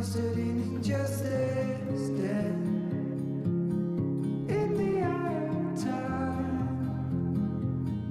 stood in injustice dead in the eye of time.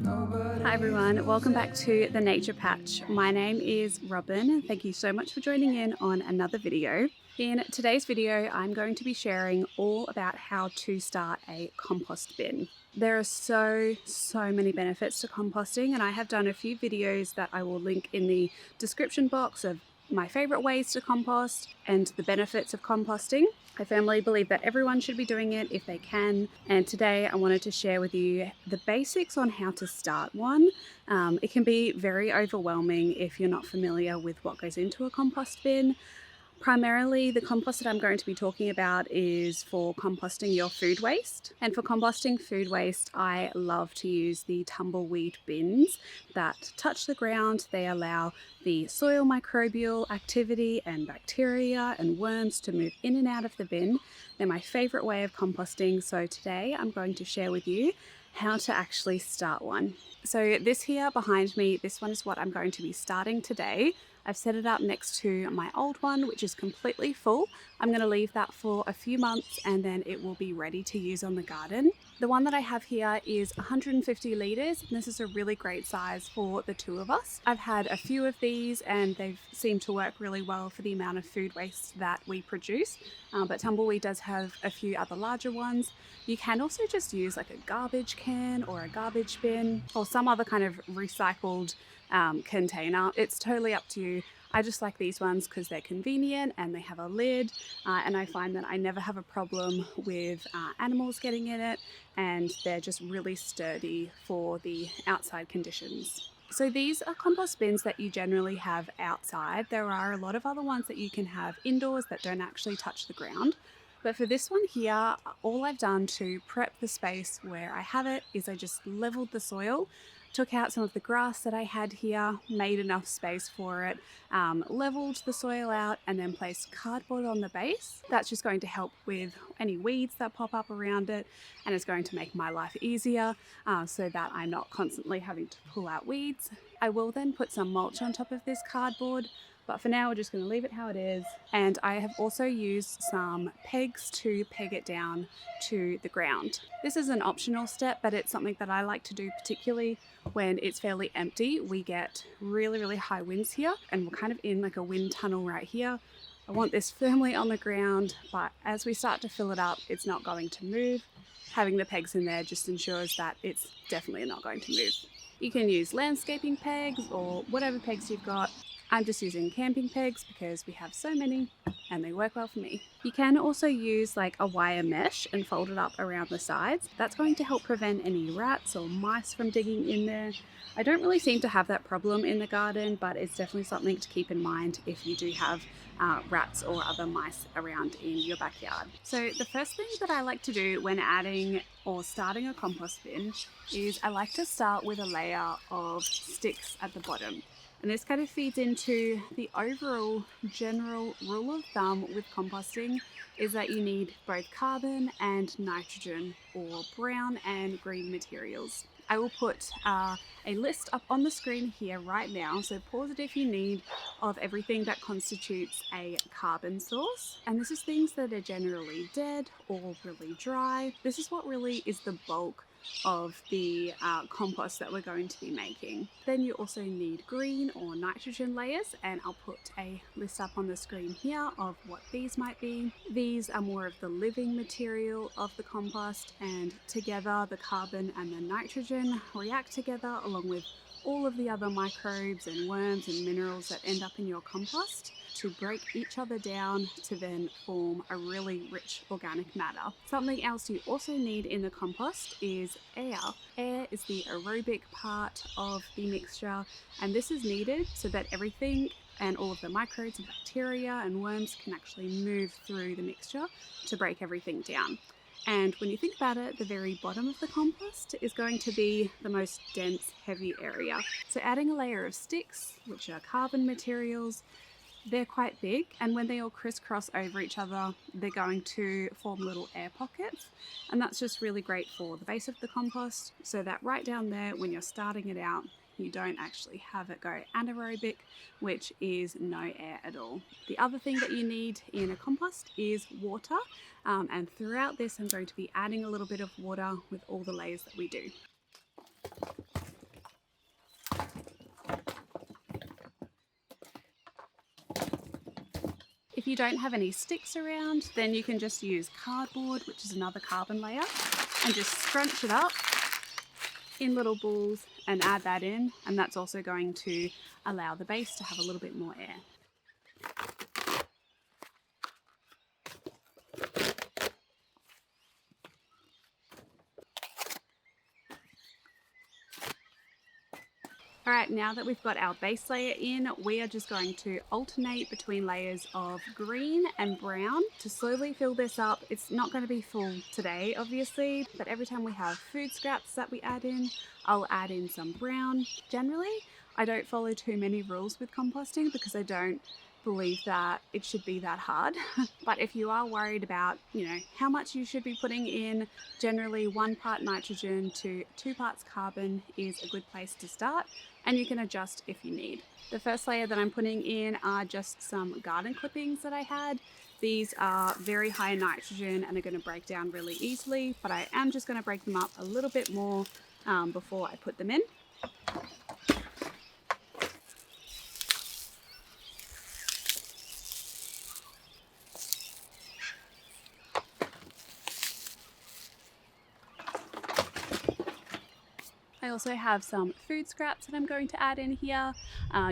Nobody. Hi everyone, welcome back to The Nature Patch. My name is Robyn. Thank you so much for joining in on another video. In today's video, I'm going to be sharing all about how to start a compost bin. There are so many benefits to composting, and I have done a few videos that I will link in the description box of my favorite ways to compost and the benefits of composting. I firmly believe that everyone should be doing it if they can, and today I wanted to share with you the basics on how to start one. It can be very overwhelming if you're not familiar with what goes into a compost bin. Primarily, the compost that I'm going to be talking about is for composting your food waste. And for composting food waste, I love to use the tumbleweed bins that touch the ground. They allow the soil microbial activity and bacteria and worms to move in and out of the bin. They're my favorite way of composting. So today I'm going to share with you how to actually start one. So this here behind me, this one is what I'm going to be starting today. I've set it up next to my old one, which is completely full. I'm going to leave that for a few months and then it will be ready to use on the garden. The one that I have here is 150 litres, and this is a really great size for the two of us. I've had a few of these and they've seemed to work really well for the amount of food waste that we produce, but Tumbleweed does have a few other larger ones. You can also just use like a garbage can or a garbage bin or some other kind of recycled container. It's totally up to you. I just like these ones because they're convenient and they have a lid, and I find that I never have a problem with animals getting in it, and they're just really sturdy for the outside conditions. So these are compost bins that you generally have outside. There are a lot of other ones that you can have indoors that don't actually touch the ground. But for this one here, all I've done to prep the space where I have it is I just leveled the soil, took out some of the grass that I had here, made enough space for it, leveled the soil out, and then placed cardboard on the base. That's just going to help with any weeds that pop up around it, and it's going to make my life easier so that I'm not constantly having to pull out weeds. I will then put some mulch on top of this cardboard, but for now we're just going to leave it how it is. And I have also used some pegs to peg it down to the ground. This is an optional step, but it's something that I like to do, particularly when it's fairly empty. We get really high winds here, and we're kind of in like a wind tunnel right here. I want this firmly on the ground, but as we start to fill it up, it's not going to move. Having the pegs in there just ensures that it's definitely not going to move. You can use landscaping pegs or whatever pegs you've got. I'm just using camping pegs because we have so many and they work well for me. You can also use like a wire mesh and fold it up around the sides. That's going to help prevent any rats or mice from digging in there. I don't really seem to have that problem in the garden, but it's definitely something to keep in mind if you do have rats or other mice around in your backyard. So the first thing that I like to do when adding or starting a compost bin is I like to start with a layer of sticks at the bottom. And this kind of feeds into the overall general rule of thumb with composting is that you need both carbon and nitrogen, or brown and green materials. I will put a list up on the screen here right now, so pause it if you need, of everything that constitutes a carbon source. And this is things that are generally dead or really dry. This is what really is the bulk of the compost that we're going to be making. Then you also need green or nitrogen layers, and I'll put a list up on the screen here of what these might be. These are more of the living material of the compost, and together the carbon and the nitrogen react together along with all of the other microbes and worms and minerals that end up in your compost to break each other down to then form a really rich organic matter. Something else you also need in the compost is air. Air is the aerobic part of the mixture, and this is needed so that everything and all of the microbes and bacteria and worms can actually move through the mixture to break everything down. And when you think about it, the very bottom of the compost is going to be the most dense, heavy area. So adding a layer of sticks, which are carbon materials, they're quite big, and when they all crisscross over each other, they're going to form little air pockets, and that's just really great for the base of the compost, so that right down there, when you're starting it out, you don't actually have it go anaerobic, which is no air at all. The other thing that you need in a compost is water, and throughout this I'm going to be adding a little bit of water with all the layers that we do. If you don't have any sticks around, then you can just use cardboard, which is another carbon layer, and just scrunch it up in little balls and add that in, and that's also going to allow the base to have a little bit more air. Alright, now that we've got our base layer in, we are just going to alternate between layers of green and brown to slowly fill this up. It's not going to be full today, obviously, but every time we have food scraps that we add in, I'll add in some brown. Generally, I don't follow too many rules with composting because I don't believe that it should be that hard. But if you are worried about, how much you should be putting in, generally 1 part nitrogen to 2 parts carbon is a good place to start, and you can adjust if you need. The first layer that I'm putting in are just some garden clippings that I had. These are very high in nitrogen and they're going to break down really easily, but I am just going to break them up a little bit more before I put them in. I also have some food scraps that I'm going to add in here.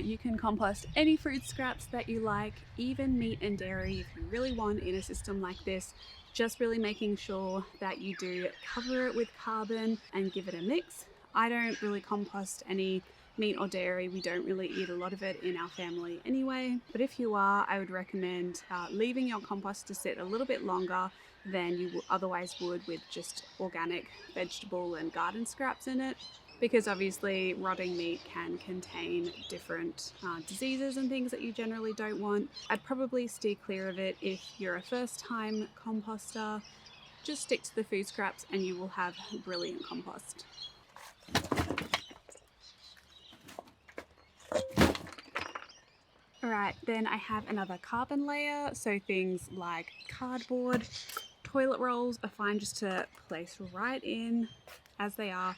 You can compost any food scraps that you like, even meat and dairy if you really want in a system like this. Just really making sure that you do cover it with carbon and give it a mix. I don't really compost any meat or dairy. We don't really eat a lot of it in our family anyway, but if you are, I would recommend leaving your compost to sit a little bit longer than you otherwise would with just organic vegetable and garden scraps in it, because obviously rotting meat can contain different diseases and things that you generally don't want. I'd probably steer clear of it if you're a first time composter. Just stick to the food scraps and you will have brilliant compost. Alright, then I have another carbon layer, so things like cardboard, toilet rolls are fine just to place right in as they are.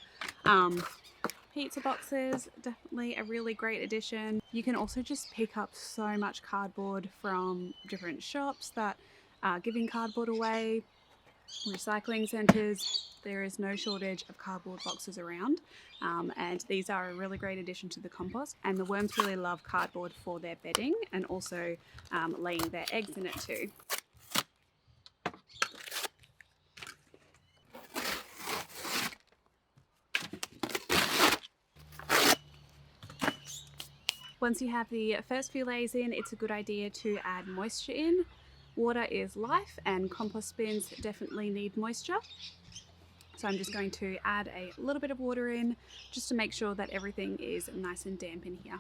Pizza boxes, definitely a really great addition. You can also just pick up so much cardboard from different shops that are giving cardboard away. Recycling centres, there is no shortage of cardboard boxes around, and these are a really great addition to the compost, and the worms really love cardboard for their bedding and also laying their eggs in it too. Once you have the first few layers in, it's a good idea to add moisture in. Water is life and compost bins definitely need moisture. So I'm just going to add a little bit of water in just to make sure that everything is nice and damp in here.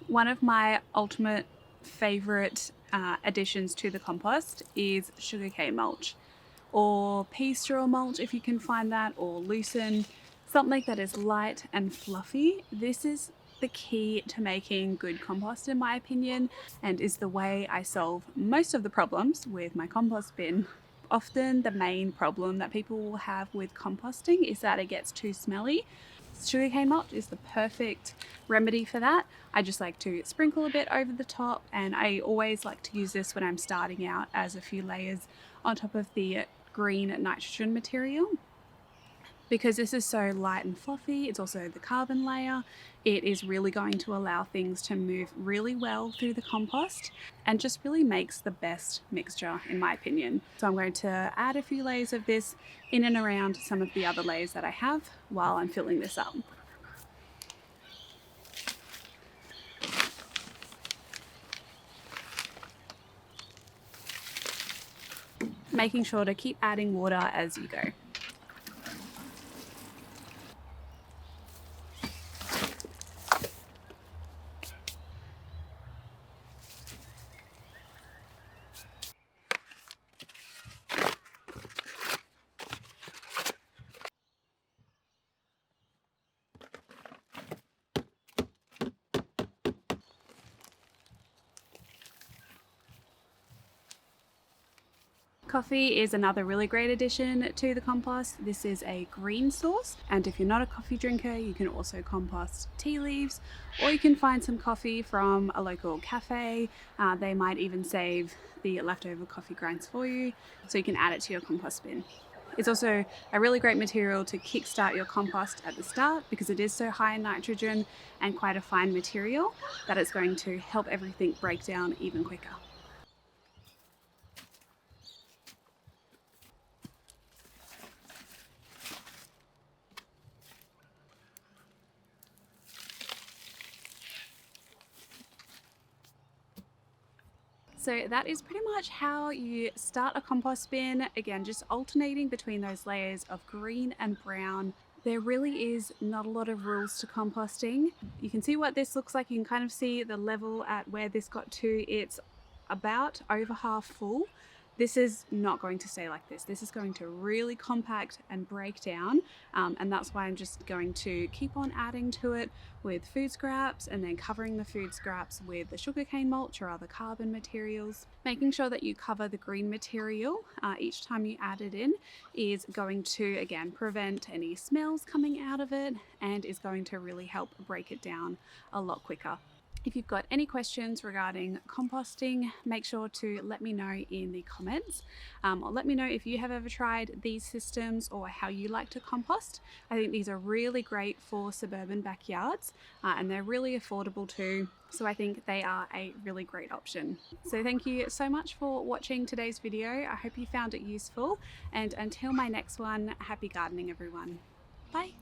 One of my ultimate favorite additions to the compost is sugarcane mulch, or pea straw mulch if you can find that, or lucerne, something that is light and fluffy. This is the key to making good compost in my opinion, and is the way I solve most of the problems with my compost bin. Often the main problem that people will have with composting is that it gets too smelly. Sugarcane mulch is the perfect remedy for that. I just like to sprinkle a bit over the top, and I always like to use this when I'm starting out as a few layers on top of the green nitrogen material. Because this is so light and fluffy, it's also the carbon layer, it is really going to allow things to move really well through the compost and just really makes the best mixture in my opinion. So I'm going to add a few layers of this in and around some of the other layers that I have while I'm filling this up. Making sure to keep adding water as you go. Coffee is another really great addition to the compost. This is a green source, and if you're not a coffee drinker, you can also compost tea leaves, or you can find some coffee from a local cafe. They might even save the leftover coffee grinds for you, so you can add it to your compost bin. It's also a really great material to kickstart your compost at the start because it is so high in nitrogen and quite a fine material that it's going to help everything break down even quicker. So that is pretty much how you start a compost bin. Again, just alternating between those layers of green and brown. There really is not a lot of rules to composting. You can see what this looks like. You can kind of see the level at where this got to. It's about over half full. This is not going to stay like this. This is going to really compact and break down, and that's why I'm just going to keep on adding to it with food scraps and then covering the food scraps with the sugarcane mulch or other carbon materials. Making sure that you cover the green material each time you add it in is going to, again, prevent any smells coming out of it and is going to really help break it down a lot quicker. If you've got any questions regarding composting, make sure to let me know in the comments, or let me know if you have ever tried these systems or how you like to compost. I think these are really great for suburban backyards, and they're really affordable too. So I think they are a really great option. So thank you so much for watching today's video. I hope you found it useful, and until my next one, happy gardening everyone. Bye.